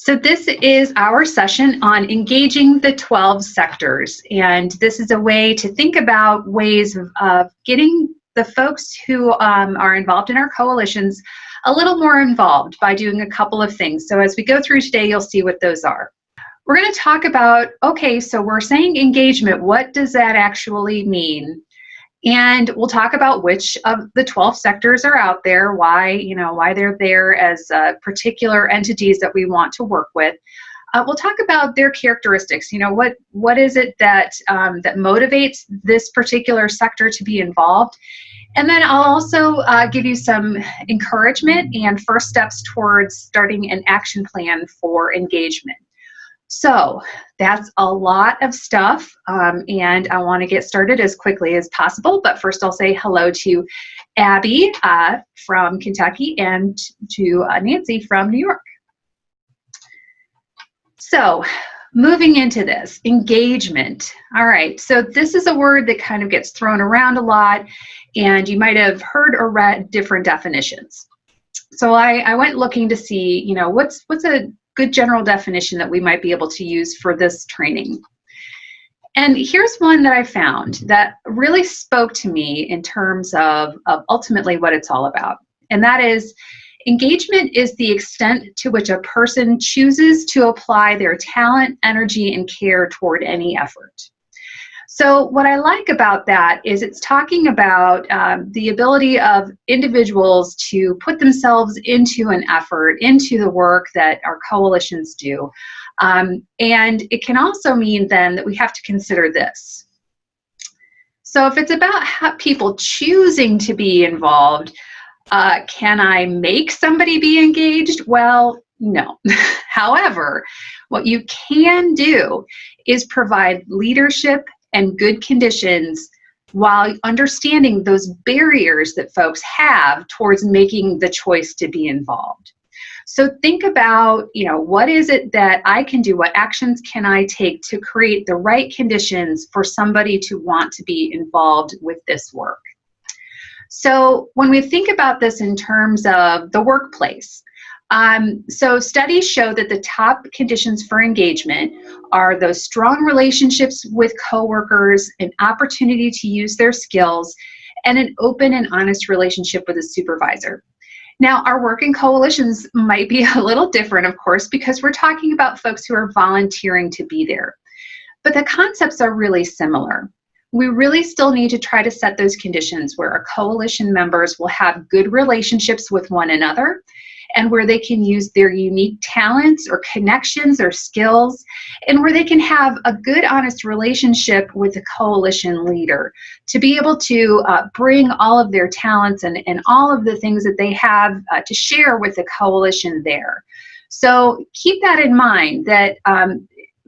So this is our session on engaging the 12 sectors, and this is a way to think about ways of getting the folks who are involved in our coalitions a little more involved by doing a couple of things. So as we go through today, you'll see what those are. We're going to talk about, okay, so we're saying engagement, what does that actually mean? And we'll talk about which of the 12 sectors are out there, why they're there as particular entities that we want to work with. We'll talk about their characteristics. What is it that that motivates this particular sector to be involved? And then I'll also give you some encouragement and first steps towards starting an action plan for engagement. So that's a lot of stuff, and I want to get started as quickly as possible. But first I'll say hello to Abby from Kentucky and to Nancy from New York. So moving into this, engagement. All right, so this is a word that kind of gets thrown around a lot, and you might have heard or read different definitions. So I went looking to see, what's a good general definition that we might be able to use for this training. And here's one that I found that really spoke to me in terms of ultimately what it's all about. And that is, engagement is the extent to which a person chooses to apply their talent, energy, and care toward any effort. So what I like about that is it's talking about the ability of individuals to put themselves into an effort, into the work that our coalitions do. And it can also mean then that we have to consider this. So if it's about people choosing to be involved, can I make somebody be engaged? Well, no. However, what you can do is provide leadership and good conditions while understanding those barriers that folks have towards making the choice to be involved. So think about, what is it that I can do? What actions can I take to create the right conditions for somebody to want to be involved with this work? So when we think about this in terms of the workplace, so studies show that the top conditions for engagement are those strong relationships with coworkers, an opportunity to use their skills, and an open and honest relationship with a supervisor. Now, our work in coalitions might be a little different, of course, because we're talking about folks who are volunteering to be there. But the concepts are really similar. We really still need to try to set those conditions where our coalition members will have good relationships with one another, and where they can use their unique talents or connections or skills, and where they can have a good, honest relationship with the coalition leader to be able to bring all of their talents and all of the things that they have to share with the coalition there. So keep that in mind, that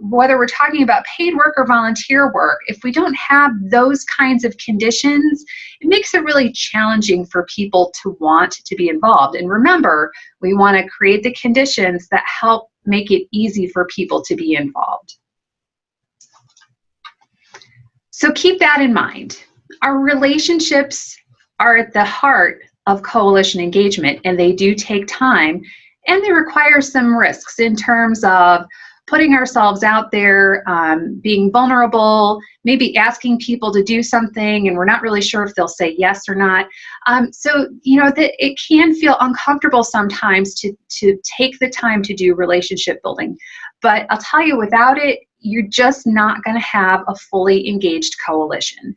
whether we're talking about paid work or volunteer work, if we don't have those kinds of conditions, it makes it really challenging for people to want to be involved. And remember, we want to create the conditions that help make it easy for people to be involved. So keep that in mind. Our relationships are at the heart of coalition engagement, and they do take time, and they require some risks in terms of putting ourselves out there, being vulnerable, maybe asking people to do something and we're not really sure if they'll say yes or not. So it can feel uncomfortable sometimes to take the time to do relationship building. But I'll tell you, without it, you're just not going to have a fully engaged coalition.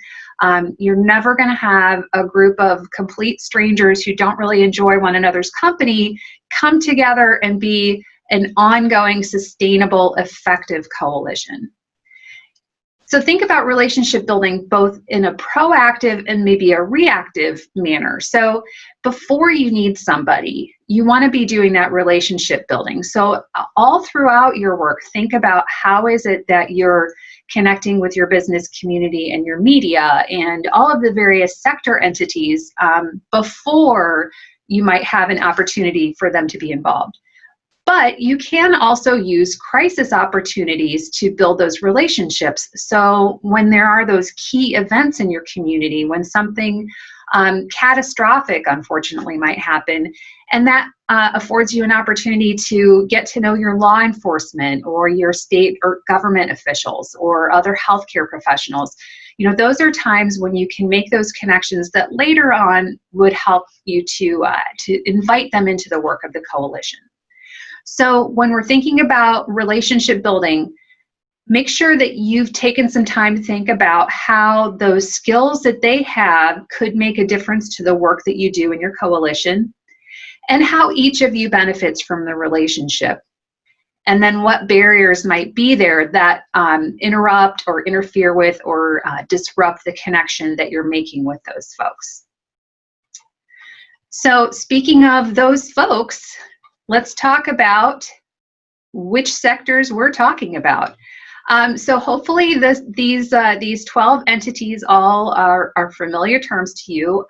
You're never going to have a group of complete strangers who don't really enjoy one another's company come together and be an ongoing, sustainable, effective coalition. So think about relationship building both in a proactive and maybe a reactive manner. So before you need somebody, you want to be doing that relationship building. So all throughout your work, think about how is it that you're connecting with your business community and your media and all of the various sector entities before you might have an opportunity for them to be involved. But you can also use crisis opportunities to build those relationships. So when there are those key events in your community, when something Catastrophic, unfortunately, might happen. And that affords you an opportunity to get to know your law enforcement or your state or government officials or other healthcare professionals. You know, those are times when you can make those connections that later on would help you to invite them into the work of the coalition. So when we're thinking about relationship building, make sure that you've taken some time to think about how those skills that they have could make a difference to the work that you do in your coalition, and how each of you benefits from the relationship. And then what barriers might be there that interrupt or interfere with or disrupt the connection that you're making with those folks. So speaking of those folks, let's talk about which sectors we're talking about. So hopefully these 12 entities all are familiar terms to you,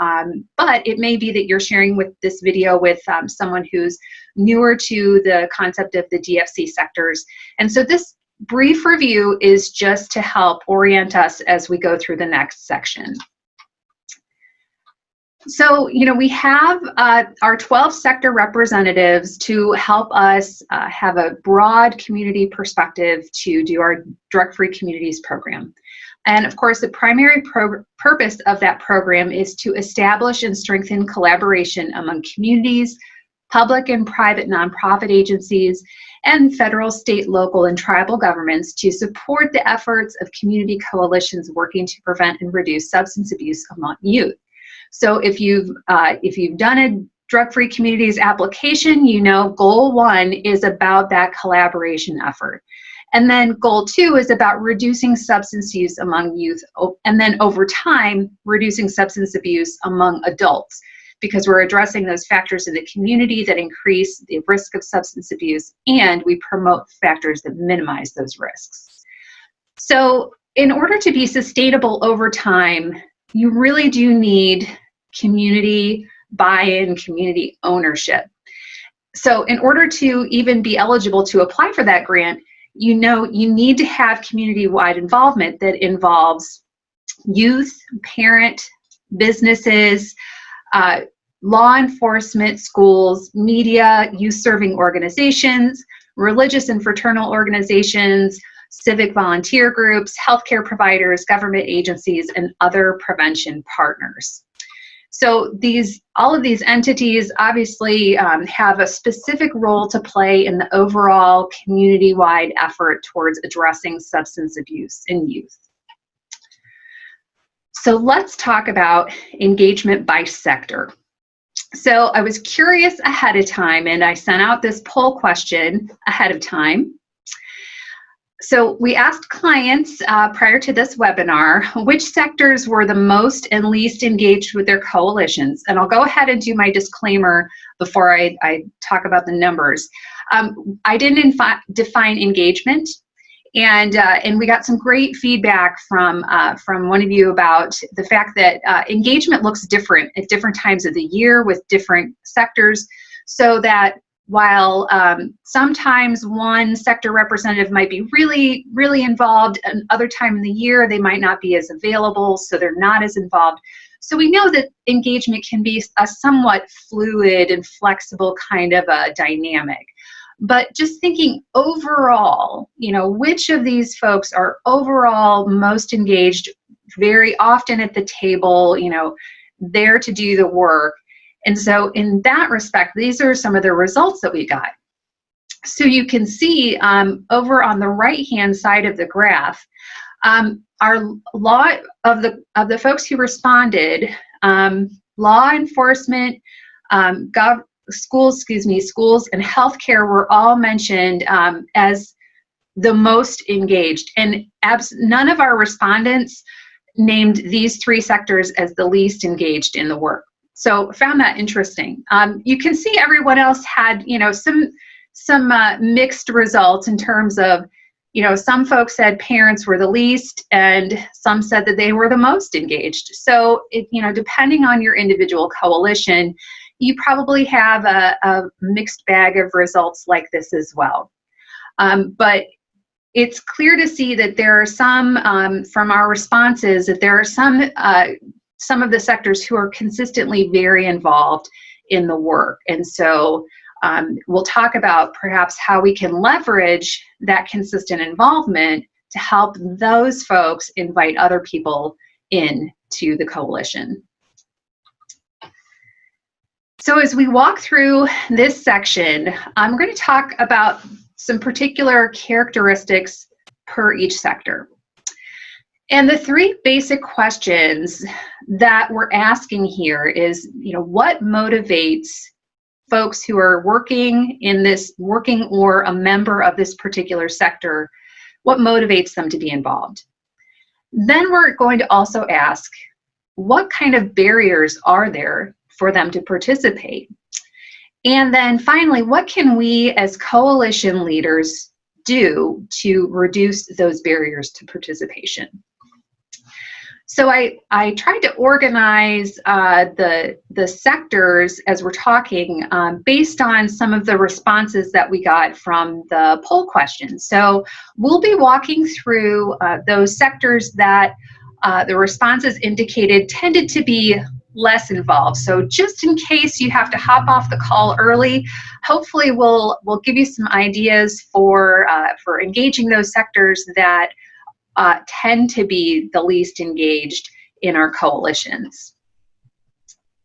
but it may be that you're sharing with this video with someone who's newer to the concept of the DFC sectors. And so this brief review is just to help orient us as we go through the next section. So, you know, we have our 12 sector representatives to help us have a broad community perspective to do our Drug-Free Communities program. And of course, the primary purpose of that program is to establish and strengthen collaboration among communities, public and private nonprofit agencies, and federal, state, local, and tribal governments to support the efforts of community coalitions working to prevent and reduce substance abuse among youth. So if you've done a Drug-Free Communities application, you know goal 1 is about that collaboration effort. And then goal 2 is about reducing substance use among youth, and then over time, reducing substance abuse among adults, because we're addressing those factors in the community that increase the risk of substance abuse, and we promote factors that minimize those risks. So in order to be sustainable over time, you really do need community buy-in, community ownership. So in order to even be eligible to apply for that grant, you need to have community-wide involvement that involves youth, parent, businesses, law enforcement, schools, media, youth-serving organizations, religious and fraternal organizations, civic volunteer groups, healthcare providers, government agencies, and other prevention partners. So all of these entities obviously have a specific role to play in the overall community-wide effort towards addressing substance abuse in youth. So let's talk about engagement by sector. So I was curious ahead of time, and I sent out this poll question ahead of time. So we asked clients prior to this webinar which sectors were the most and least engaged with their coalitions. And I'll go ahead and do my disclaimer before I talk about the numbers. I didn't define engagement, and we got some great feedback from one of you about the fact that engagement looks different at different times of the year with different sectors, so that while sometimes one sector representative might be really, really involved, and other time in the year they might not be as available, so they're not as involved. So we know that engagement can be a somewhat fluid and flexible kind of a dynamic. But just thinking overall, you know, which of these folks are overall most engaged, very often at the table, you know, there to do the work. And so in that respect, these are some of the results that we got. So you can see over on the right-hand side of the graph, our lot of the folks who responded, law enforcement, schools and healthcare were all mentioned as the most engaged. And none of our respondents named these 3 sectors as the least engaged in the work. So I found that interesting. You can see everyone else had, you know, some mixed results in terms of, you know, some folks said parents were the least, and some said that they were the most engaged. So, you know, depending on your individual coalition, you probably have a mixed bag of results like this as well. But it's clear to see that there are some, from our responses, that there are some some of the sectors who are consistently very involved in the work. And so we'll talk about perhaps how we can leverage that consistent involvement to help those folks invite other people in to the coalition. So as we walk through this section, I'm going to talk about some particular characteristics per each sector. And the three basic questions that we're asking here is, what motivates folks who are working or a member of this particular sector, what motivates them to be involved? Then we're going to also ask, what kind of barriers are there for them to participate? And then finally, what can we as coalition leaders do to reduce those barriers to participation? So I tried to organize the sectors as we're talking based on some of the responses that we got from the poll questions. So we'll be walking through those sectors that the responses indicated tended to be less involved. So just in case you have to hop off the call early, hopefully we'll give you some ideas for engaging those sectors that tend to be the least engaged in our coalitions.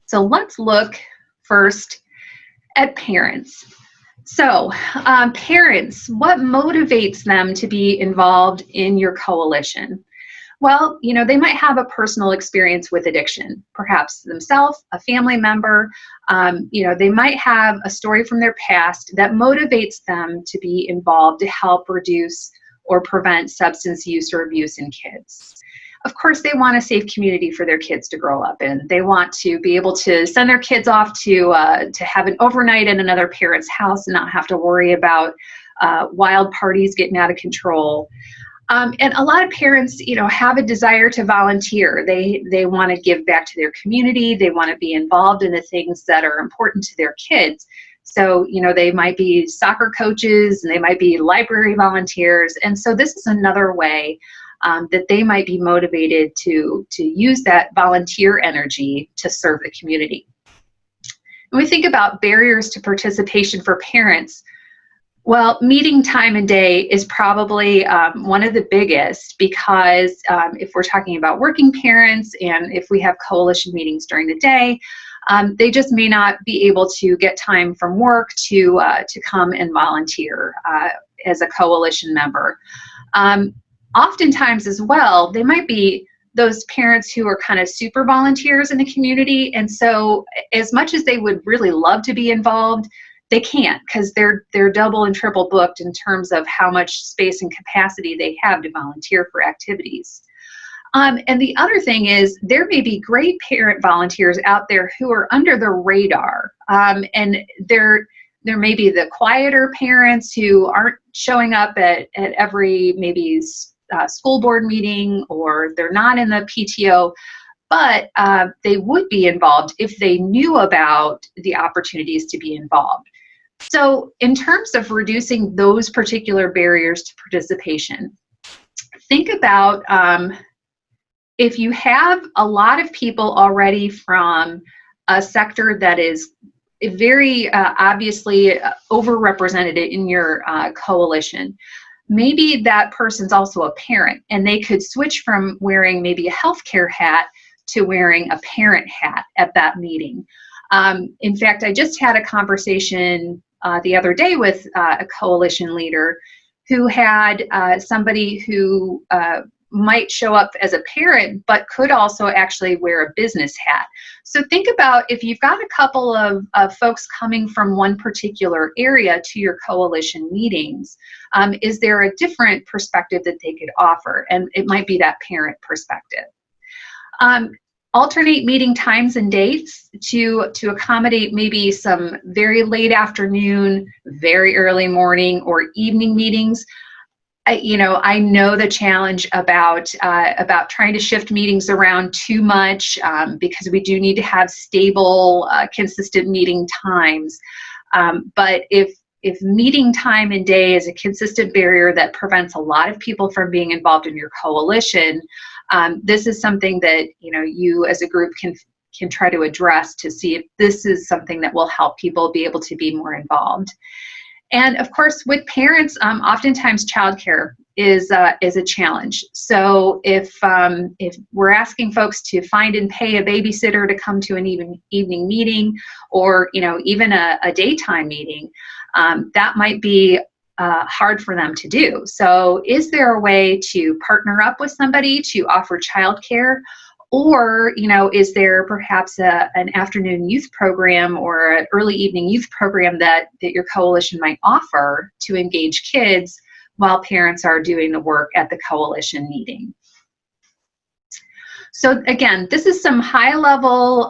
So let's look first at parents. So parents, what motivates them to be involved in your coalition? Well, they might have a personal experience with addiction, perhaps themselves, a family member. They might have a story from their past that motivates them to be involved to help reduce or prevent substance use or abuse in kids. Of course, they want a safe community for their kids to grow up in. They want to be able to send their kids off to have an overnight in another parent's house and not have to worry about wild parties getting out of control. And a lot of parents, have a desire to volunteer. They want to give back to their community. They want to be involved in the things that are important to their kids. So, they might be soccer coaches and they might be library volunteers. And so this is another way that they might be motivated to use that volunteer energy to serve the community. When we think about barriers to participation for parents, well, meeting time and day is probably one of the biggest, because if we're talking about working parents and if we have coalition meetings during the day, they just may not be able to get time from work to come and volunteer as a coalition member. Oftentimes as well, they might be those parents who are kind of super volunteers in the community, and so as much as they would really love to be involved, they can't, because they're double and triple booked in terms of how much space and capacity they have to volunteer for activities. And the other thing is, there may be great parent volunteers out there who are under the radar, and there may be the quieter parents who aren't showing up at every maybe school board meeting, or they're not in the PTO, but they would be involved if they knew about the opportunities to be involved. So in terms of reducing those particular barriers to participation, think about if you have a lot of people already from a sector that is very obviously overrepresented in your coalition, maybe that person's also a parent, and they could switch from wearing maybe a healthcare hat to wearing a parent hat at that meeting. In fact, I just had a conversation the other day with a coalition leader who had somebody who might show up as a parent, but could also actually wear a business hat. So think about, if you've got a couple of folks coming from one particular area to your coalition meetings, is there a different perspective that they could offer? And it might be that parent perspective. Alternate meeting times and dates to accommodate maybe some very late afternoon, very early morning, or evening meetings. I know the challenge about trying to shift meetings around too much, because we do need to have stable, consistent meeting times. But if meeting time and day is a consistent barrier that prevents a lot of people from being involved in your coalition, This is something that you as a group can try to address to see if this is something that will help people be able to be more involved. And of course, with parents, oftentimes childcare is a challenge. So if we're asking folks to find and pay a babysitter to come to an evening meeting, or even a daytime meeting, that might be hard for them to do. So is there a way to partner up with somebody to offer childcare? Or, is there perhaps an afternoon youth program or an early evening youth program that your coalition might offer to engage kids while parents are doing the work at the coalition meeting? So again, this is some high-level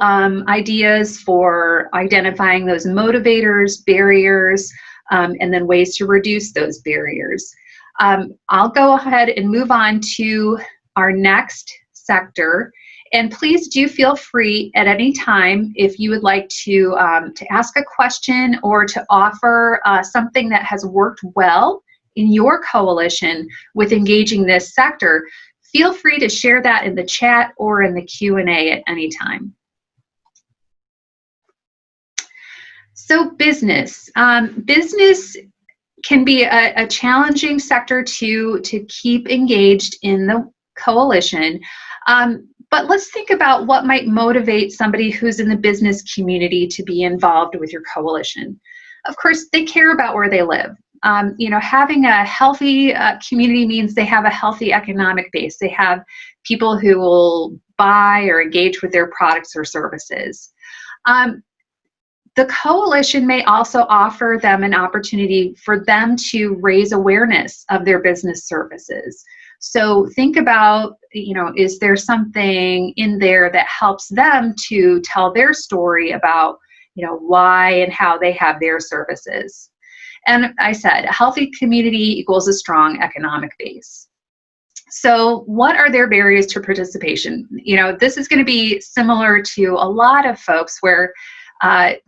ideas for identifying those motivators, barriers, and then ways to reduce those barriers. I'll go ahead and move on to our next sector. And please do feel free at any time if you would like to ask a question or to offer something that has worked well in your coalition with engaging this sector. Feel free to share that in the chat or in the Q&A at any time. So business. Business can be a challenging sector to keep engaged in the coalition. But let's think about what might motivate somebody who's in the business community to be involved with your coalition. Of course, they care about where they live. Having a healthy community means they have a healthy economic base. They have people who will buy or engage with their products or services. The coalition may also offer them an opportunity for them to raise awareness of their business services. So think about, is there something in there that helps them to tell their story about, why and how they have their services? And I said, a healthy community equals a strong economic base. So what are their barriers to participation? This is going to be similar to a lot of folks where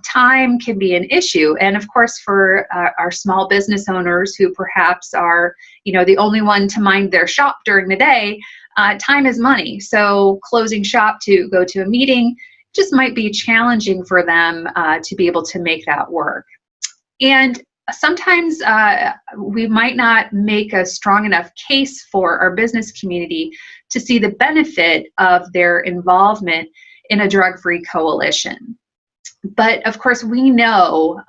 time can be an issue. And of course, for our small business owners who perhaps are, the only one to mind their shop during the day, time is money. So closing shop to go to a meeting just might be challenging for them to be able to make that work. And sometimes we might not make a strong enough case for our business community to see the benefit of their involvement in a drug-free coalition. But of course, we know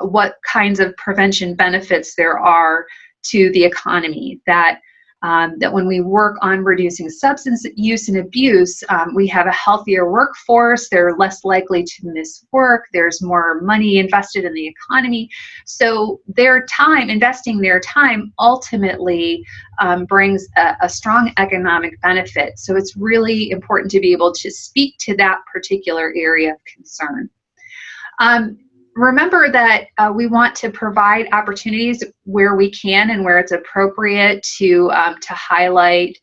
what kinds of prevention benefits there are to the economy, that when we work on reducing substance use and abuse, we have a healthier workforce, they're less likely to miss work, there's more money invested in the economy. So investing their time ultimately brings a strong economic benefit. So it's really important to be able to speak to that particular area of concern. Remember that we want to provide opportunities where we can and where it's appropriate to highlight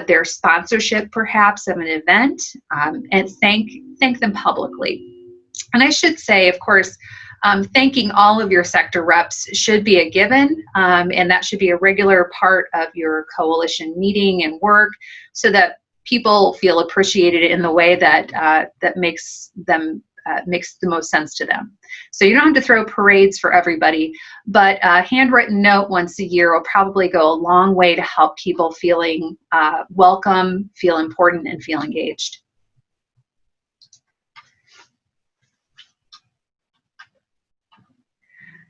their sponsorship, perhaps, of an event, and thank them publicly. And I should say, of course, thanking all of your sector reps should be a given, and that should be a regular part of your coalition meeting and work, so that people feel appreciated in the way that makes the most sense to them. So you don't have to throw parades for everybody, but a handwritten note once a year will probably go a long way to help people feeling welcome, feel important, and feel engaged.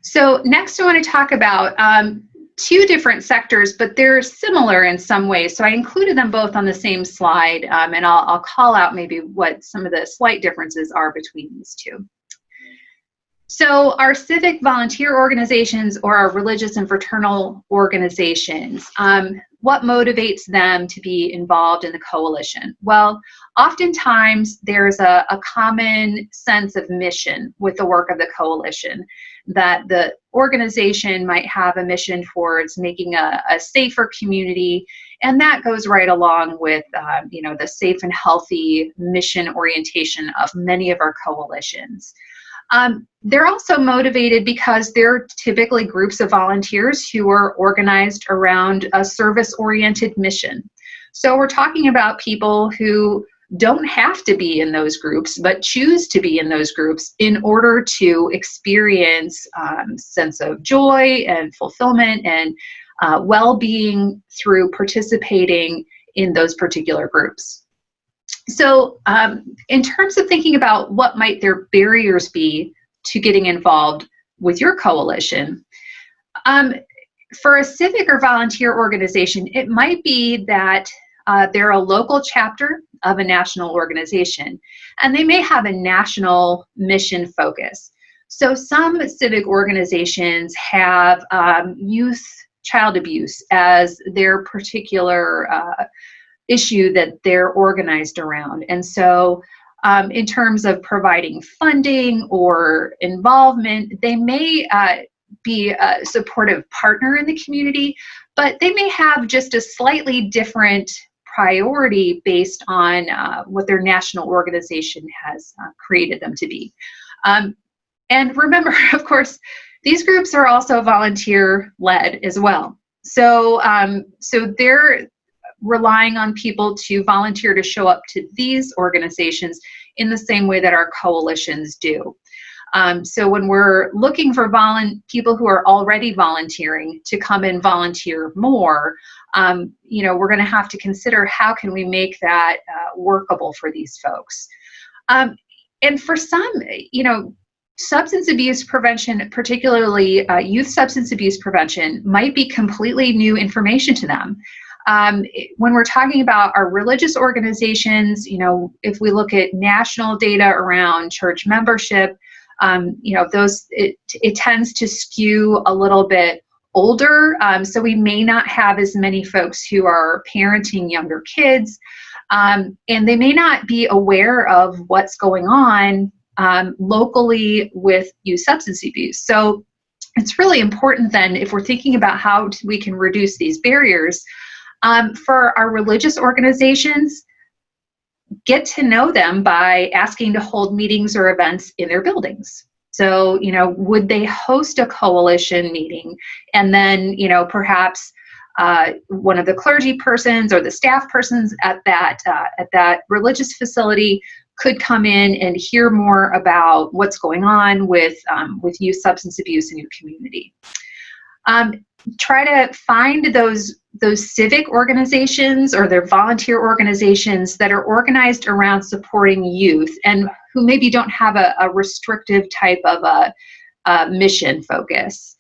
So next I want to talk about two different sectors, but they're similar in some ways. So I included them both on the same slide, and I'll call out maybe what some of the slight differences are between these two. So our civic volunteer organizations, or our religious and fraternal organizations, what motivates them to be involved in the coalition? Well, oftentimes there's a common sense of mission with the work of the coalition, that the organization might have a mission towards making a safer community, and that goes right along with the safe and healthy mission orientation of many of our coalitions. They're also motivated because they're typically groups of volunteers who are organized around a service-oriented mission. So we're talking about people who don't have to be in those groups, but choose to be in those groups in order to experience sense of joy and fulfillment and well-being through participating in those particular groups. So in terms of thinking about what might their barriers be to getting involved with your coalition, for a civic or volunteer organization, it might be that they're a local chapter of a national organization, and they may have a national mission focus. So some civic organizations have youth child abuse as their particular issue that they're organized around. And so in terms of providing funding or involvement, they may be a supportive partner in the community, but they may have just a slightly different priority based on what their national organization has created them to be. And remember, of course, these groups are also volunteer-led as well. So, so they're relying on people to volunteer to show up to these organizations in the same way that our coalitions do. So when we're looking for people who are already volunteering to come and volunteer more, you know, we're going to have to consider how can we make that workable for these folks. And for some, you know, substance abuse prevention, particularly youth substance abuse prevention, might be completely new information to them. When we're talking about our religious organizations, you know, if we look at national data around church membership, you know, it tends to skew a little bit older. So we may not have as many folks who are parenting younger kids, and they may not be aware of what's going on locally with youth substance abuse. So it's really important then, if we're thinking about how we can reduce these barriers, for our religious organizations, get to know them by asking to hold meetings or events in their buildings. So, you know, would they host a coalition meeting? And then, you know, perhaps one of the clergy persons or the staff persons at that religious facility could come in and hear more about what's going on with youth substance abuse in your community. Try to find those civic organizations or their volunteer organizations that are organized around supporting youth and who maybe don't have a restrictive type of a mission focus.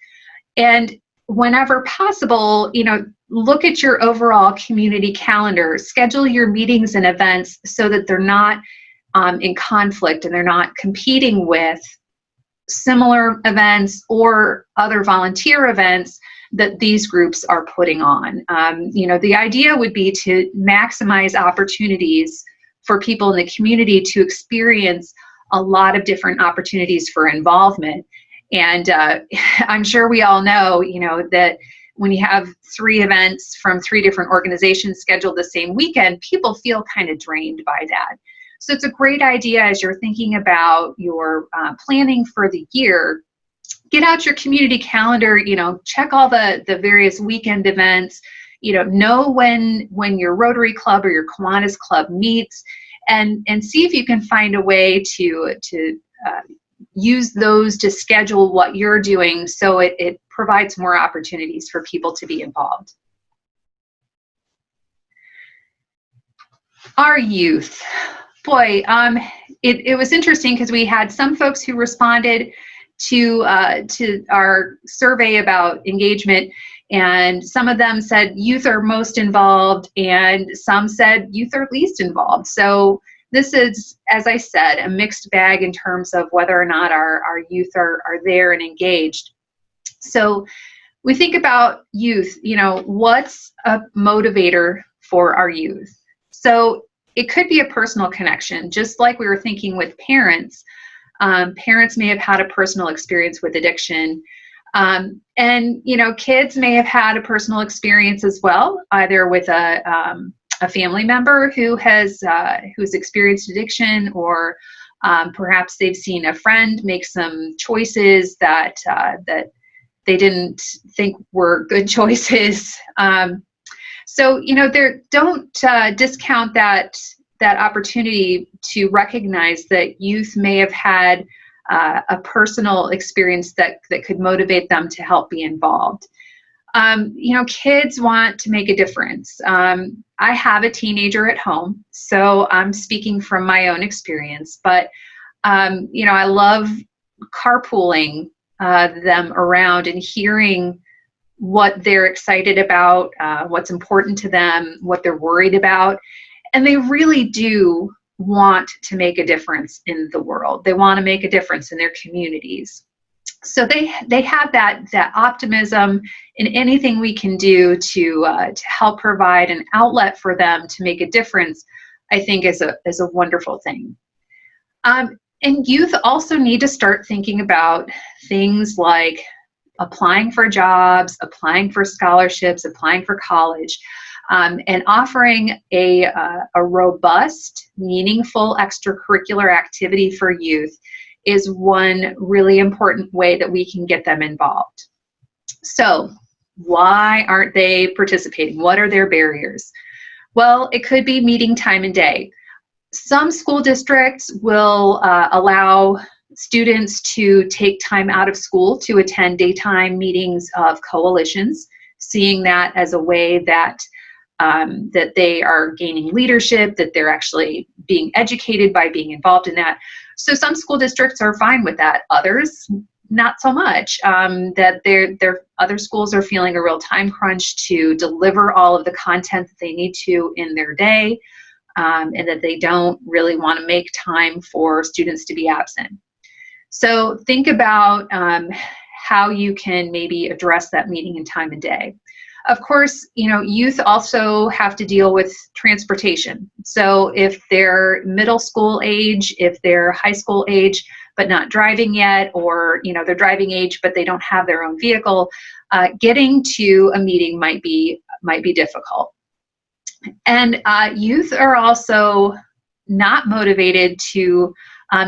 And whenever possible, you know, look at your overall community calendar, schedule your meetings and events so that they're not in conflict and they're not competing with similar events or other volunteer events that these groups are putting on. You know, the idea would be to maximize opportunities for people in the community to experience a lot of different opportunities for involvement. And I'm sure we all know, you know, that when you have 3 events from 3 different organizations scheduled the same weekend, people feel kind of drained by that. So it's a great idea as you're thinking about your planning for the year. Get out your community calendar, you know, check all the various weekend events, you know when your Rotary Club or your Kiwanis Club meets, and see if you can find a way to use those to schedule what you're doing so it provides more opportunities for people to be involved. Our youth. Boy, it was interesting because we had some folks who responded to our survey about engagement, and some of them said youth are most involved, and some said youth are least involved. So this is, as I said, a mixed bag in terms of whether or not our youth are there and engaged. So we think about youth, you know, what's a motivator for our youth? So it could be a personal connection, just like we were thinking with parents. Parents may have had a personal experience with addiction. And, you know, kids may have had a personal experience as well, either with a family member who has who's experienced addiction, or perhaps they've seen a friend make some choices that that they didn't think were good choices. So, don't discount that opportunity to recognize that youth may have had a personal experience that could motivate them to help be involved. Kids want to make a difference. I have a teenager at home, so I'm speaking from my own experience, but I love carpooling them around and hearing what they're excited about, what's important to them, what they're worried about. And they really do want to make a difference in the world. They want to make a difference in their communities. So they have that optimism, and anything we can do to help provide an outlet for them to make a difference, I think is a wonderful thing. And youth also need to start thinking about things like applying for jobs, applying for scholarships, applying for college, and offering a robust, meaningful extracurricular activity for youth is one really important way that we can get them involved. So why aren't they participating? What are their barriers? Well, it could be meeting time and day. Some school districts will allow students to take time out of school to attend daytime meetings of coalitions, seeing that as a way that that they are gaining leadership, that they're actually being educated by being involved in that. So some school districts are fine with that. Others, not so much. That their other schools are feeling a real time crunch to deliver all of the content that they need to in their day, and that they don't really want to make time for students to be absent. So think about how you can maybe address that meeting in time and day. Of course, youth also have to deal with transportation. So if they're middle school age, if they're high school age, but not driving yet, or they're driving age, but they don't have their own vehicle, getting to a meeting might be difficult. And youth are also not motivated to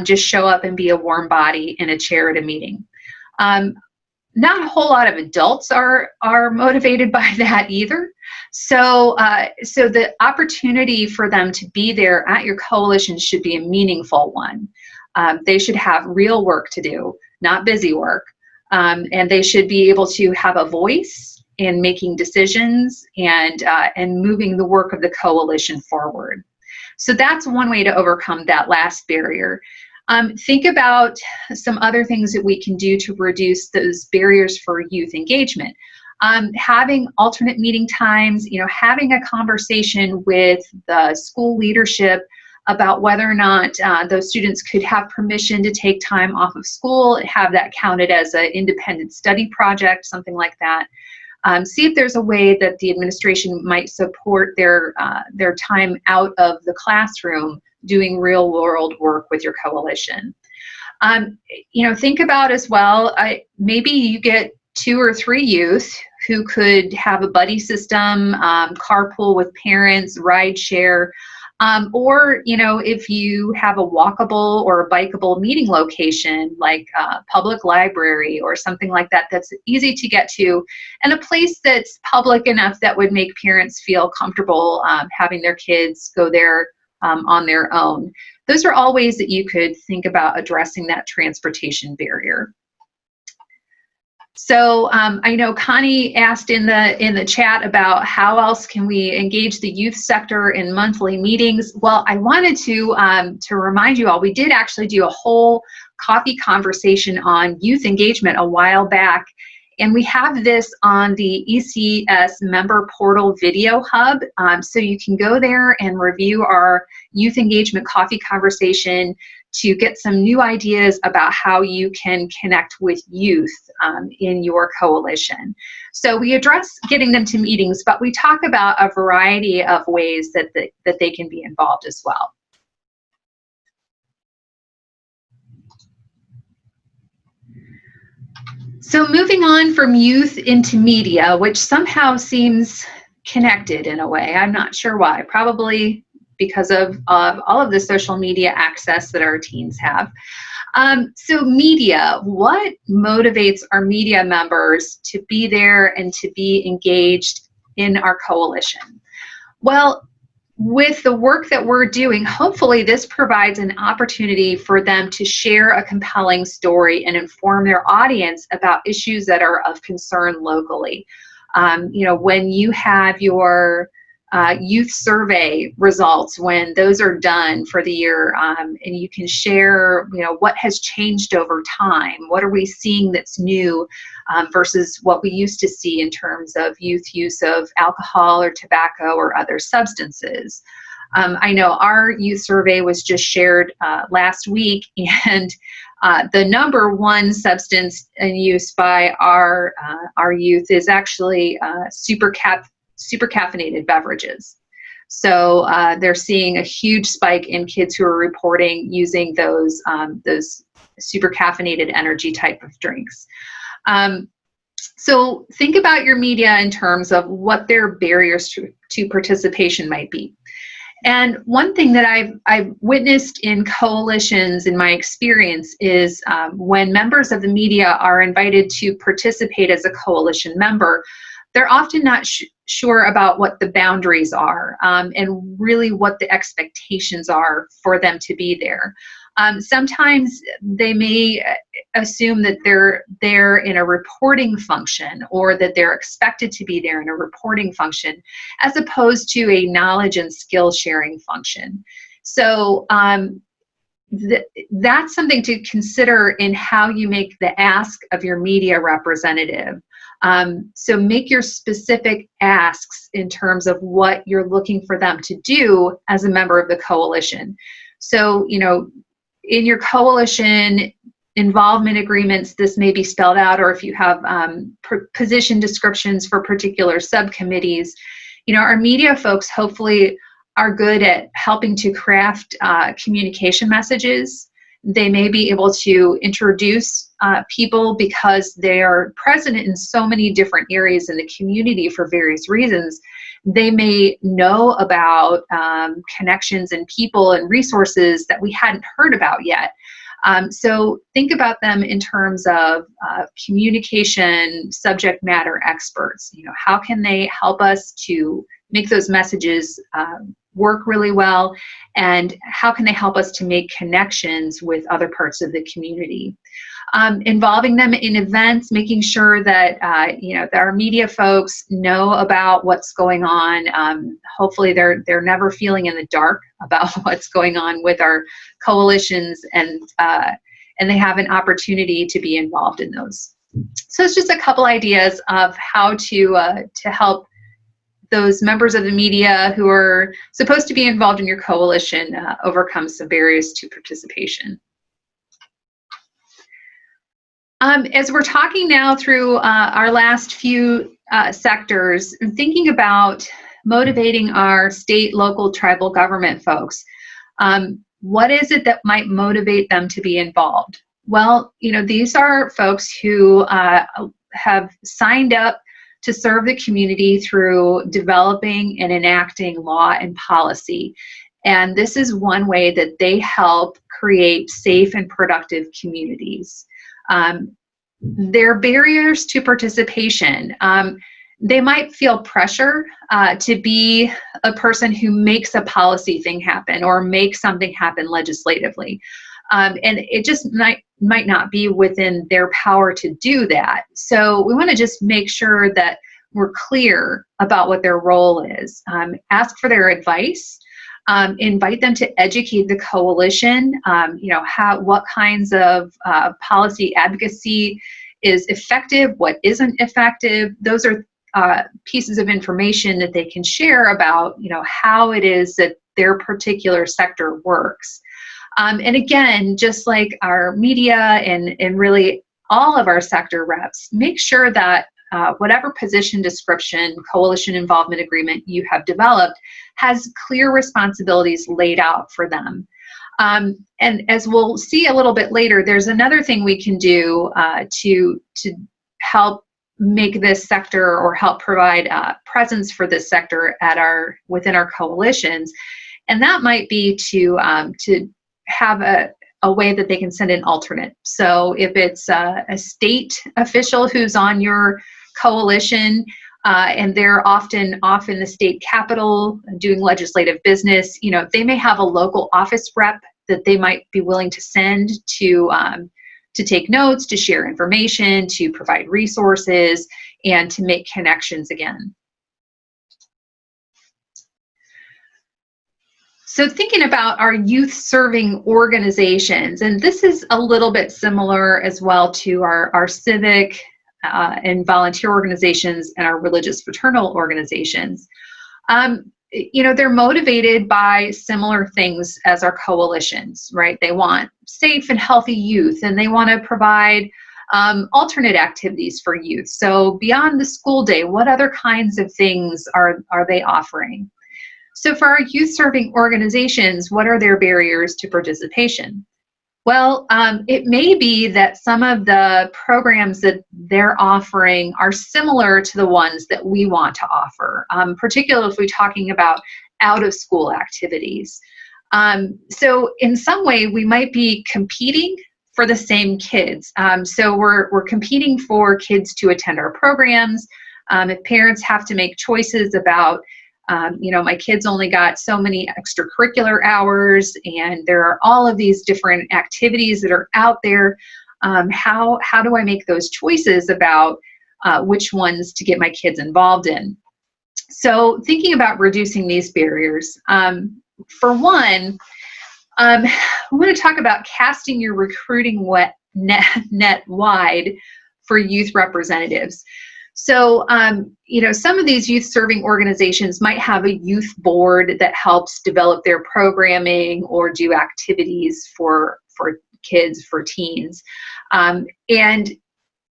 just show up and be a warm body in a chair at a meeting. Not a whole lot of adults are motivated by that either. So the opportunity for them to be there at your coalition should be a meaningful one. They should have real work to do, not busy work. And they should be able to have a voice in making decisions and moving the work of the coalition forward. So that's one way to overcome that last barrier. Think about some other things that we can do to reduce those barriers for youth engagement. Having alternate meeting times, having a conversation with the school leadership about whether or not those students could have permission to take time off of school, have that counted as an independent study project, something like that. See if there's a way that the administration might support their time out of the classroom doing real world work with your coalition. Think about as well, maybe you get 2 or 3 youth who could have a buddy system, carpool with parents, ride share, or if you have a walkable or a bikeable meeting location like a public library or something like that that's easy to get to, and a place that's public enough that would make parents feel comfortable having their kids go there on their own. Those are all ways that you could think about addressing that transportation barrier. So I know Connie asked in the chat about how else can we engage the youth sector in monthly meetings. Well, I wanted to remind you all, we did actually do a whole coffee conversation on youth engagement a while back. And we have this on the ECS member portal video hub. So you can go there and review our youth engagement coffee conversation to get some new ideas about how you can connect with youth in your coalition. So we address getting them to meetings, but we talk about a variety of ways that they can be involved as well. So moving on from youth into media, which somehow seems connected in a way. I'm not sure why. Probably because of all of the social media access that our teens have. So media, what motivates our media members to be there and to be engaged in our coalition? Well, with the work that we're doing, hopefully this provides an opportunity for them to share a compelling story and inform their audience about issues that are of concern locally. When you have your youth survey results, when those are done for the year, and you can share, what has changed over time, what are we seeing that's new versus what we used to see in terms of youth use of alcohol or tobacco or other substances. I know our youth survey was just shared last week, and the number one substance in use by our youth is actually super caffeinated beverages. So they're seeing a huge spike in kids who are reporting using those super caffeinated energy type of drinks. So think about your media in terms of what their barriers to participation might be. And one thing that I've witnessed in coalitions in my experience is when members of the media are invited to participate as a coalition member, they're often not sure about what the boundaries are and really what the expectations are for them to be there. Sometimes they may assume that they're there in a reporting function, or that they're expected to be there in a reporting function, as opposed to a knowledge and skill sharing function. So that's something to consider in how you make the ask of your media representative. So make your specific asks in terms of what you're looking for them to do as a member of the coalition. So, in your coalition involvement agreements, this may be spelled out, or if you have position descriptions for particular subcommittees, our media folks hopefully are good at helping to craft communication messages. They may be able to introduce people because they are present in so many different areas in the community for various reasons. They may know about connections and people and resources that we hadn't heard about yet. So think about them in terms of communication subject matter experts. How can they help us to make those messages work really well, and how can they help us to make connections with other parts of the community? Involving them in events, making sure that that our media folks know about what's going on. Hopefully they're never feeling in the dark about what's going on with our coalitions, and they have an opportunity to be involved in those. So it's just a couple ideas of how to help those members of the media who are supposed to be involved in your coalition overcome some barriers to participation. As we're talking now through our last few sectors, and thinking about motivating our state, local, tribal government folks, what is it that might motivate them to be involved? Well, these are folks who have signed up to serve the community through developing and enacting law and policy. And this is one way that they help create safe and productive communities. Their barriers to participation. They might feel pressure to be a person who makes a policy thing happen or makes something happen legislatively. And it just might not be within their power to do that. So we want to just make sure that we're clear about what their role is. Ask for their advice. Invite them to educate the coalition. What kinds of policy advocacy is effective, what isn't effective. Those are pieces of information that they can share about, how it is that their particular sector works. And again, just like our media and really all of our sector reps, make sure that whatever position description, coalition involvement agreement you have developed has clear responsibilities laid out for them. And as we'll see a little bit later, there's another thing we can do to help make this sector, or help provide presence for this sector within our coalitions, and that might be to have a way that they can send an alternate. So if it's a state official who's on your coalition, and they're often off in the state capitol doing legislative business. They may have a local office rep that they might be willing to send to take notes, to share information, to provide resources, and to make connections again. So thinking about our youth serving organizations, and this is a little bit similar as well to our civic and volunteer organizations and our religious fraternal organizations. They're motivated by similar things as our coalitions, right? They want safe and healthy youth, and they want to provide alternate activities for youth. So beyond the school day, what other kinds of things are they offering? So for our youth serving organizations, what are their barriers to participation? Well, it may be that some of the programs that they're offering are similar to the ones that we want to offer, particularly if we're talking about out-of-school activities. So in some way, we might be competing for the same kids. So we're competing for kids to attend our programs. If parents have to make choices about my kids only got so many extracurricular hours, and there are all of these different activities that are out there. How do I make those choices about which ones to get my kids involved in? So thinking about reducing these barriers, for one, I want to talk about casting your recruiting net wide for youth representatives. So, some of these youth serving organizations might have a youth board that helps develop their programming or do activities for kids, for teens. And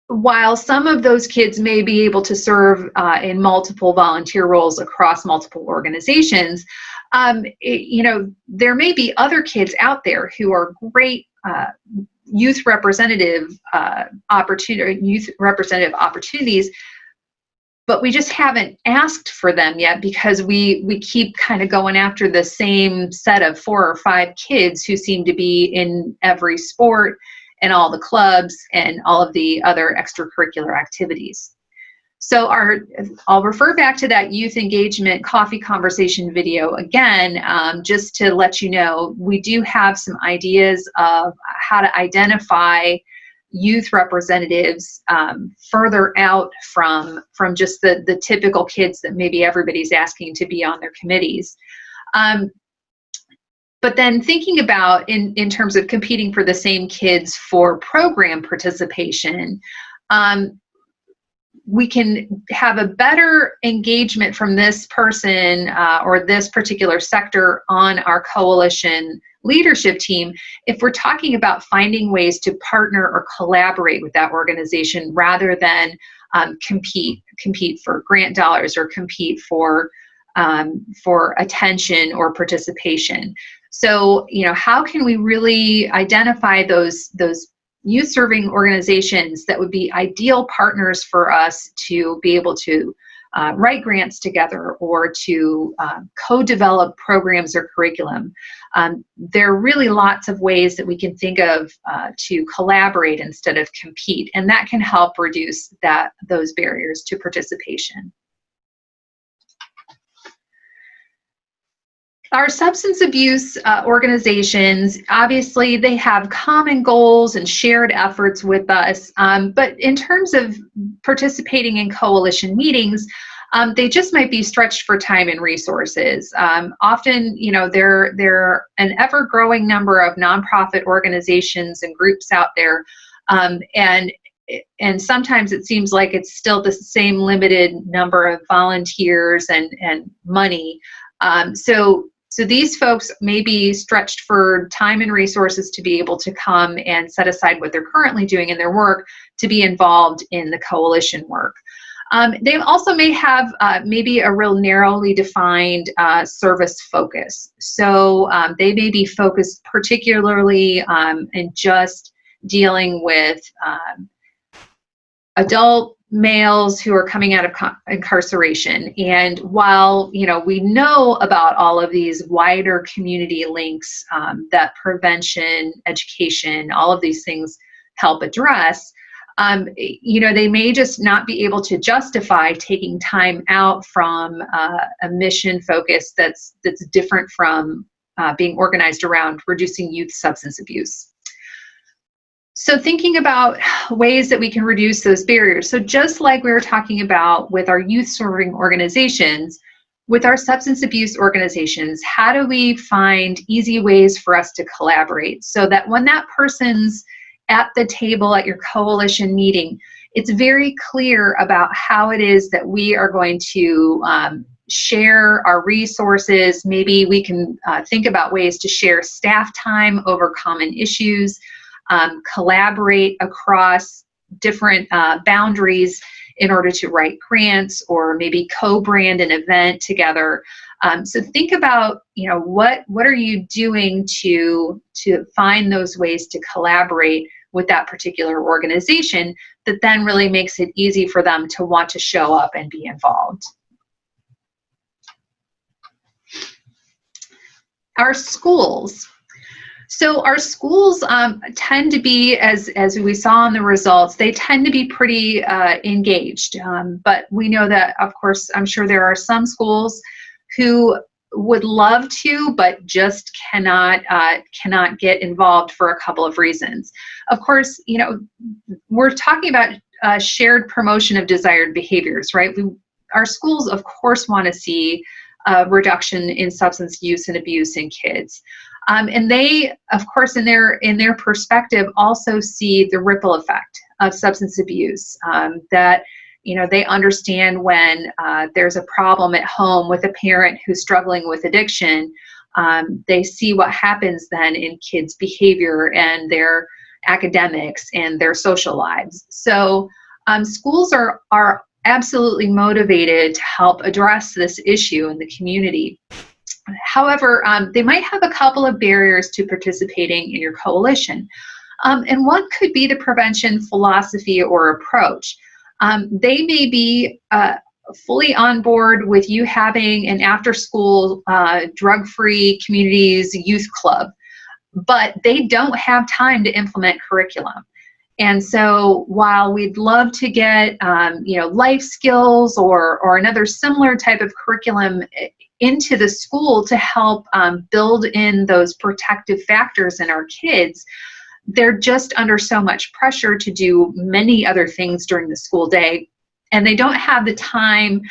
while some of those kids may be able to serve in multiple volunteer roles across multiple organizations, there may be other kids out there who are great youth representative opportunities, but we just haven't asked for them yet because we keep kind of going after the same set of 4 or 5 kids who seem to be in every sport and all the clubs and all of the other extracurricular activities. So I'll refer back to that youth engagement coffee conversation video again, just to let you know, we do have some ideas of how to identify youth representatives further out from just the typical kids that maybe everybody's asking to be on their committees. But then thinking about in terms of competing for the same kids for program participation, we can have a better engagement from this person or this particular sector on our coalition leadership team if we're talking about finding ways to partner or collaborate with that organization rather than compete for grant dollars or compete for attention or participation. So, how can we really identify those youth serving organizations that would be ideal partners for us to be able to write grants together or to co-develop programs or curriculum? There are really lots of ways that we can think of to collaborate instead of compete, and that can help reduce those barriers to participation. Our substance abuse organizations, obviously, they have common goals and shared efforts with us, but in terms of participating in coalition meetings, they just might be stretched for time and resources. Often, there are an ever-growing number of nonprofit organizations and groups out there, and sometimes it seems like it's still the same limited number of volunteers and money. So these folks may be stretched for time and resources to be able to come and set aside what they're currently doing in their work to be involved in the coalition work. They also may have maybe a real narrowly defined service focus. So they may be focused particularly in just dealing with adult males who are coming out of incarceration. And while we know about all of these wider community links that prevention, education, all of these things help address, They may just not be able to justify taking time out from a mission focus that's different from being organized around reducing youth substance abuse. So thinking about ways that we can reduce those barriers. So just like we were talking about with our youth serving organizations, with our substance abuse organizations, how do we find easy ways for us to collaborate so that when that person's at the table at your coalition meeting, it's very clear about how it is that we are going to share our resources. Maybe we can think about ways to share staff time over common issues, collaborate across different boundaries in order to write grants, or maybe co-brand an event together. So think about, what are you doing to find those ways to collaborate with that particular organization that then really makes it easy for them to want to show up and be involved. Our schools. So our schools tend to be, as we saw in the results, they tend to be pretty engaged. But we know that, of course, I'm sure there are some schools who would love to, but just cannot get involved for a couple of reasons. Of course, we're talking about shared promotion of desired behaviors, right? Our schools, of course, want to see a reduction in substance use and abuse in kids. And they, of course, in their perspective, also see the ripple effect of substance abuse, that they understand when there's a problem at home with a parent who's struggling with addiction. They see what happens then in kids' behavior and their academics and their social lives. So schools are absolutely motivated to help address this issue in the community. However, they might have a couple of barriers to participating in your coalition. And one could be the prevention philosophy or approach. They may be fully on board with you having an after-school drug-free communities youth club, but they don't have time to implement curriculum. And so while we'd love to get life skills or another similar type of curriculum into the school to help build in those protective factors in our kids, they're just under so much pressure to do many other things during the school day, and they don't have the time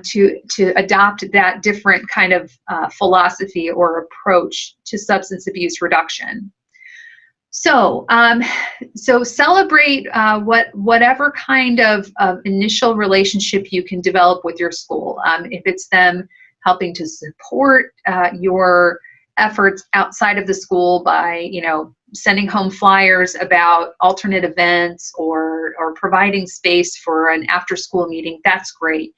to adopt that different kind of philosophy or approach to substance abuse reduction. So celebrate whatever kind of initial relationship you can develop with your school. If it's them helping to support your efforts outside of the school by, sending home flyers about alternate events or providing space for an after-school meeting, that's great.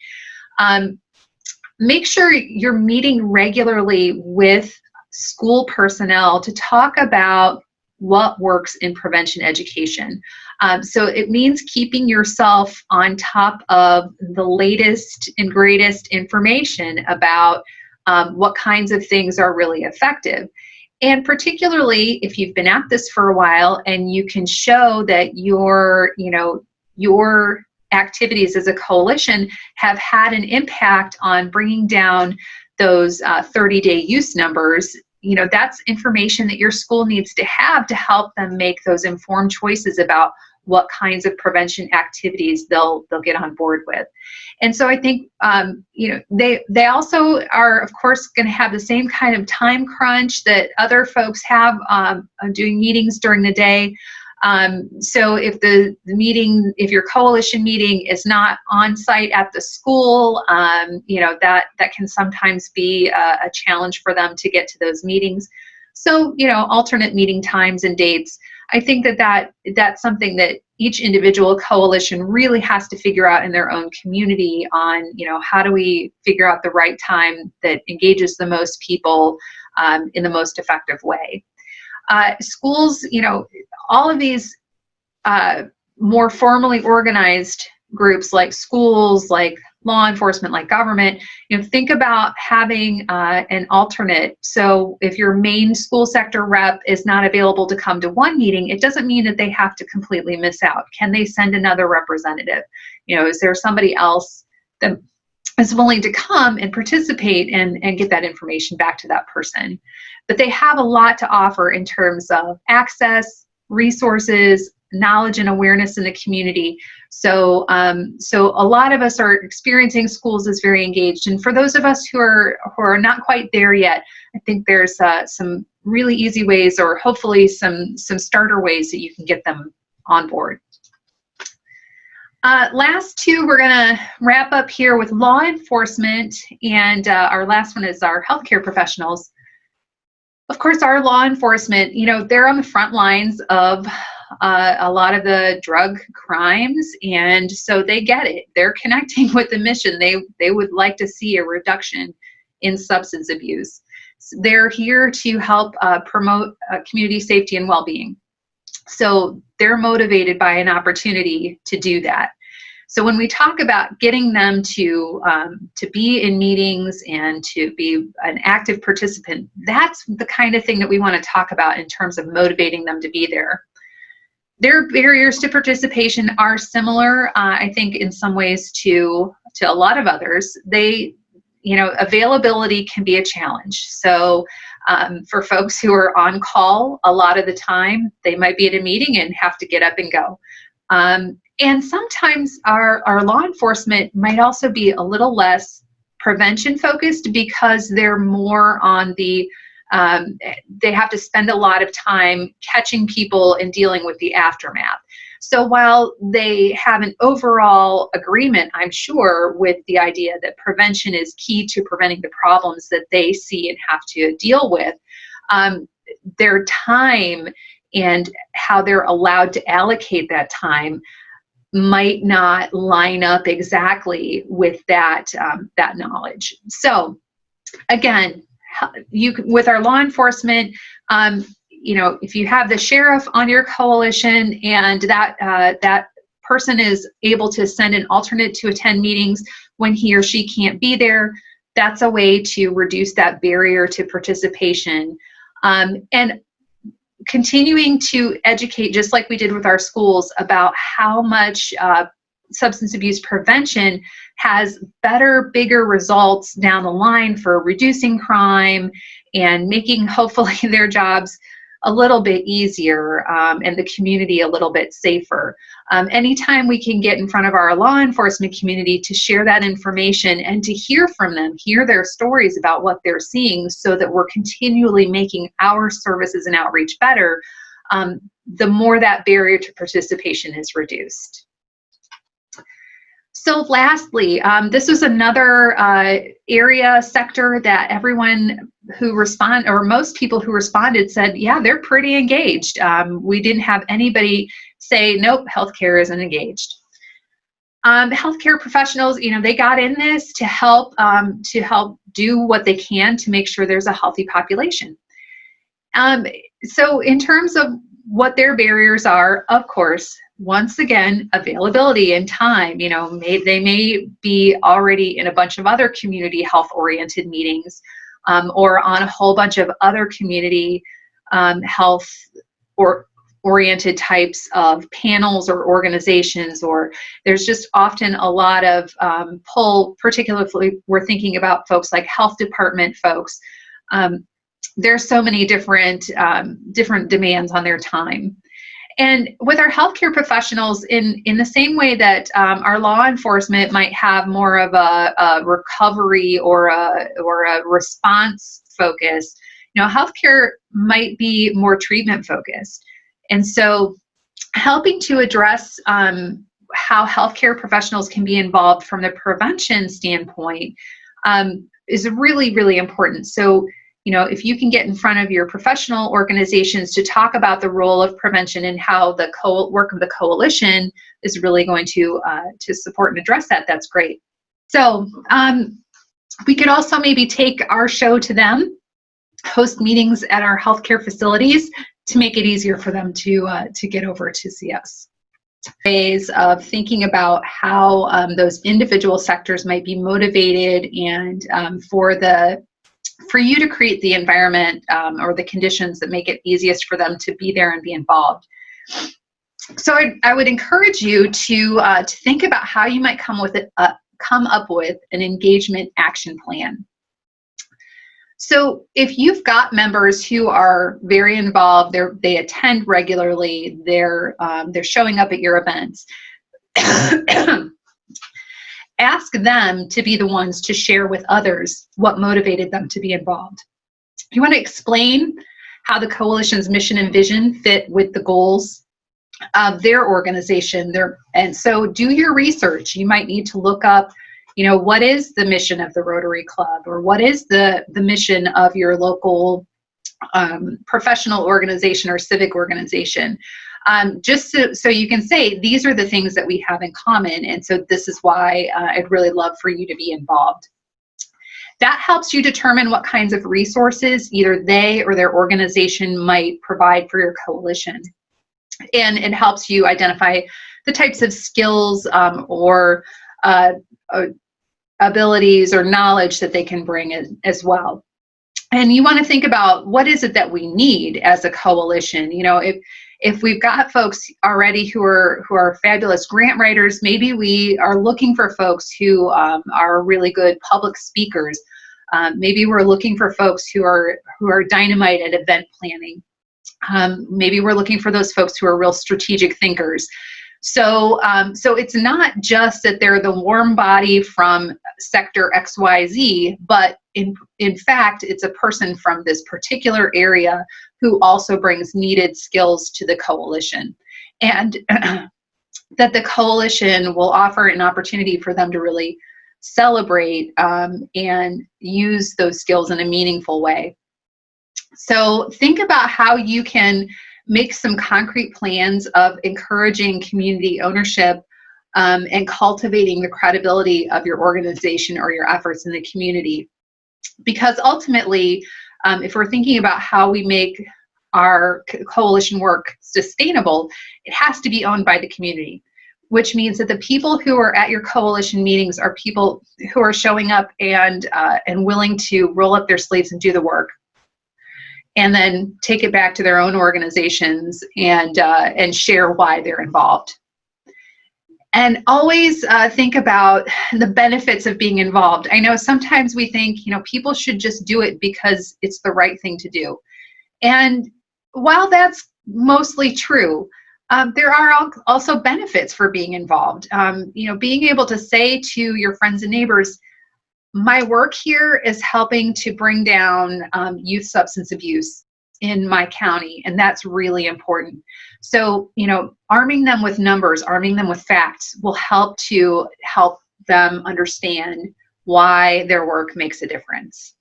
Make sure you're meeting regularly with school personnel to talk about what works in prevention education. So it means keeping yourself on top of the latest and greatest information about what kinds of things are really effective. And particularly if you've been at this for a while and you can show that your activities as a coalition have had an impact on bringing down those 30-day use numbers, that's information that your school needs to have to help them make those informed choices about what kinds of prevention activities they'll get on board with. And so I think they also are, of course, going to have the same kind of time crunch that other folks have doing meetings during the day. So if if your coalition meeting is not on site at the school, that can sometimes be a challenge for them to get to those meetings. So, alternate meeting times and dates. I think that's something that each individual coalition really has to figure out in their own community on, how do we figure out the right time that engages the most people in the most effective way. Schools, all of these more formally organized groups like schools, like law enforcement, like government, think about having an alternate. So if your main school sector rep is not available to come to one meeting, it doesn't mean that they have to completely miss out. Can they send another representative? Is there somebody else that is willing to come and participate and get that information back to that person? But they have a lot to offer in terms of access, resources, knowledge and awareness in the community. So a lot of us are experiencing schools as very engaged. And for those of us who are not quite there yet, I think there's some really easy ways, or hopefully some starter ways that you can get them on board. Last two, we're going to wrap up here with law enforcement, and our last one is our healthcare professionals. Of course, our law enforcement, they're on the front lines of a lot of the drug crimes, and so they get it. They're connecting with the mission. They would like to see a reduction in substance abuse. So they're here to help promote community safety and well-being. So they're motivated by an opportunity to do that. So when we talk about getting them to be in meetings and to be an active participant, that's the kind of thing that we want to talk about in terms of motivating them to be there. Their barriers to participation are similar, I think, in some ways to a lot of others. Availability can be a challenge. So for folks who are on call, a lot of the time, they might be at a meeting and have to get up and go. And sometimes our law enforcement might also be a little less prevention focused, because they're more on the, they have to spend a lot of time catching people and dealing with the aftermath. So while they have an overall agreement, I'm sure, with the idea that prevention is key to preventing the problems that they see and have to deal with, their time and how they're allowed to allocate that time might not line up exactly with that knowledge. So again, with our law enforcement, if you have the sheriff on your coalition and that person is able to send an alternate to attend meetings when he or she can't be there, that's a way to reduce that barrier to participation. And continuing to educate, just like we did with our schools, about how much substance abuse prevention has better, bigger results down the line for reducing crime and making, hopefully, their jobs a little bit easier and the community a little bit safer. Anytime we can get in front of our law enforcement community to share that information and to hear from them, hear their stories about what they're seeing, so that we're continually making our services and outreach better, the more that barrier to participation is reduced. So lastly, this was another sector that everyone who responded, or most people who responded, said, yeah, they're pretty engaged. We didn't have anybody say, nope, healthcare isn't engaged. Healthcare professionals, they got in this to help do what they can to make sure there's a healthy population. So in terms of what their barriers are, of course, once again, availability and time. They may be already in a bunch of other community health-oriented meetings, or on a whole bunch of other community health or oriented types of panels or organizations, or there's just often a lot of pull, particularly we're thinking about folks like health department folks. There's so many different demands on their time. And with our healthcare professionals, in the same way that our law enforcement might have more of a recovery or a response focus, healthcare might be more treatment focused. And so helping to address how healthcare professionals can be involved from the prevention standpoint is really, really important. So if you can get in front of your professional organizations to talk about the role of prevention and how the work of the coalition is really going to support and address that, that's great. So we could also maybe take our show to them, host meetings at our healthcare facilities to make it easier for them to get over to see us. ways of thinking about how those individual sectors might be motivated and for you to create the environment or the conditions that make it easiest for them to be there and be involved. So I would encourage you to think about how you might come up with an engagement action plan. So if you've got members who are very involved, they attend regularly, they're showing up at your events, ask them to be the ones to share with others what motivated them to be involved. You want to explain how the coalition's mission and vision fit with the goals of their organization. And so do your research. You might need to look up, what is the mission of the Rotary Club, or what is the mission of your local professional organization or civic organization. Just so you can say, these are the things that we have in common, and so this is why I'd really love for you to be involved. That helps you determine what kinds of resources either they or their organization might provide for your coalition. And it helps you identify the types of skills or abilities or knowledge that they can bring in as well. And you want to think about, what is it that we need as a coalition? If we've got folks already who are fabulous grant writers, maybe we are looking for folks who are really good public speakers. Maybe we're looking for folks who are dynamite at event planning. Maybe we're looking for those folks who are real strategic thinkers. So it's not just that they're the warm body from sector XYZ, but in fact, it's a person from this particular area who also brings needed skills to the coalition. And that the coalition will offer an opportunity for them to really celebrate and use those skills in a meaningful way. So think about how you can make some concrete plans of encouraging community ownership and cultivating the credibility of your organization or your efforts in the community. Because ultimately, if we're thinking about how we make our coalition work sustainable, it has to be owned by the community, which means that the people who are at your coalition meetings are people who are showing up and willing to roll up their sleeves and do the work, and then take it back to their own organizations and share why they're involved. And always think about the benefits of being involved. I know sometimes we think, people should just do it because it's the right thing to do. And while that's mostly true, there are also benefits for being involved. Being able to say to your friends and neighbors, my work here is helping to bring down youth substance abuse in my county, and that's really important. So, arming them with numbers, arming them with facts will help them understand why their work makes a difference.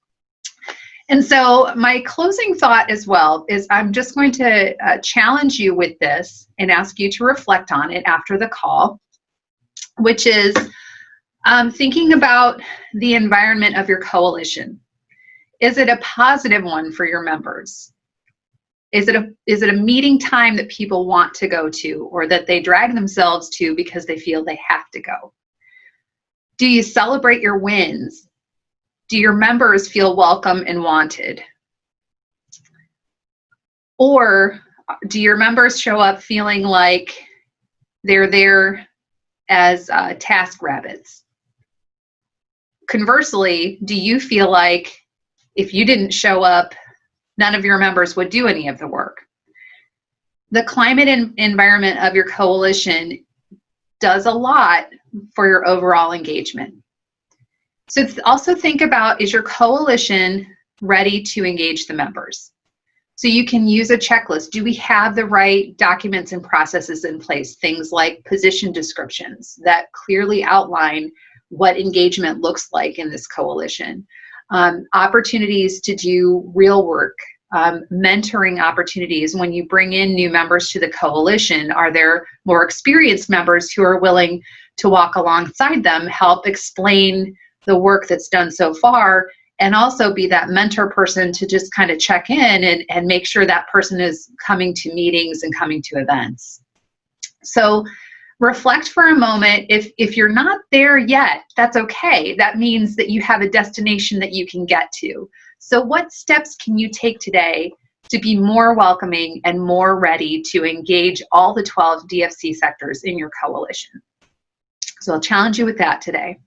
And so my closing thought as well is I'm just going to challenge you with this and ask you to reflect on it after the call, which is thinking about the environment of your coalition. Is it a positive one for your members? Is it a meeting time that people want to go to, or that they drag themselves to because they feel they have to go? Do you celebrate your wins? Do your members feel welcome and wanted? Or do your members show up feeling like they're there as task rabbits? Conversely, do you feel like if you didn't show up, none of your members would do any of the work? The climate and environment of your coalition does a lot for your overall engagement. So also think about, is your coalition ready to engage the members? So you can use a checklist. Do we have the right documents and processes in place? Things like position descriptions that clearly outline what engagement looks like in this coalition. Opportunities to do real work, mentoring opportunities. When you bring in new members to the coalition, are there more experienced members who are willing to walk alongside them, help explain the work that's done so far, and also be that mentor person to just kind of check in and make sure that person is coming to meetings and coming to events? So Reflect for a moment. If you're not there yet, that's okay. That means that you have a destination that you can get to. So what steps can you take today to be more welcoming and more ready to engage all the 12 DFC sectors in your coalition? So I'll challenge you with that today.